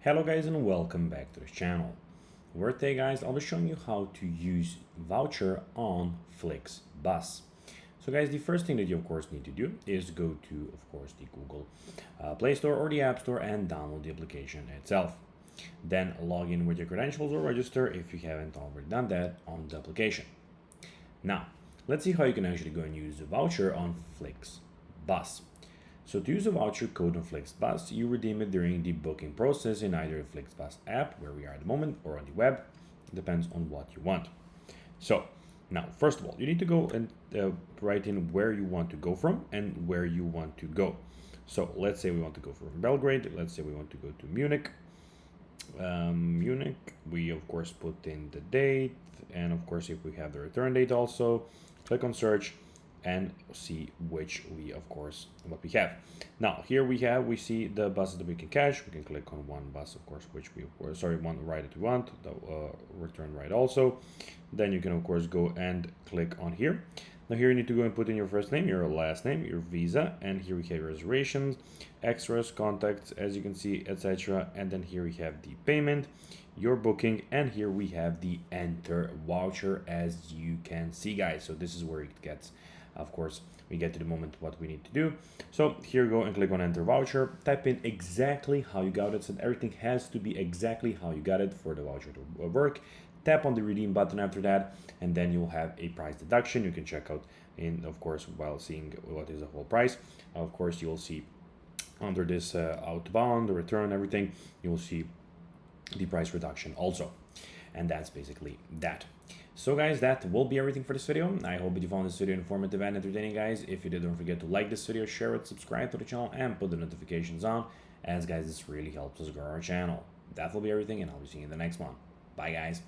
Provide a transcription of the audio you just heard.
Hello guys and welcome back to this channel, where today guys I'll be showing you how to use voucher on Flixbus. So guys, the first thing that you of course need to do is go to of course the Google Play Store or the App Store and download the application itself. Then log in with your credentials or register if you haven't already done that on the application. Now let's see how you can actually go and use a voucher on Flixbus. So to use a voucher code on Flixbus, you redeem it during the booking process in either the Flixbus app, where we are at the moment, or on the web. It depends on what you want. So now, first of all, you need to go and write in where you want to go from and where you want to go. So let's say we want to go from Belgrade. Let's say we want to go to Munich. We of course put in the date, and of course if we have the return date also, click on search and see which we of course what we have. Now here we see the buses that we can catch. We can click on one bus of course which we one ride that we want, the return ride also. Then you can of course go and click on here. Now here you need to go and put in your first name, your last name, your visa, and here we have reservations, extras, contacts, as you can see, etc. And then here we have the payment, your booking, and here we have the enter voucher, as you can see guys. So this is where it gets, of course, we get to the moment what we need to do. So here go and click on enter voucher, type in exactly how you got it, so everything has to be exactly how you got it for the voucher to work. Tap on the redeem button after that, and then you'll have a price deduction. You can check out in, of course, while seeing what is the whole price. Of course, you'll see under this outbound, the return, everything, you'll see the price reduction also. And that's basically that. So guys, that will be everything for this video. I hope you found this video informative and entertaining guys. If you did, don't forget to like this video, share it, subscribe to the channel, and put the notifications on, as guys, this really helps us grow our channel. That will be everything, and I'll be seeing you in the next one. Bye guys.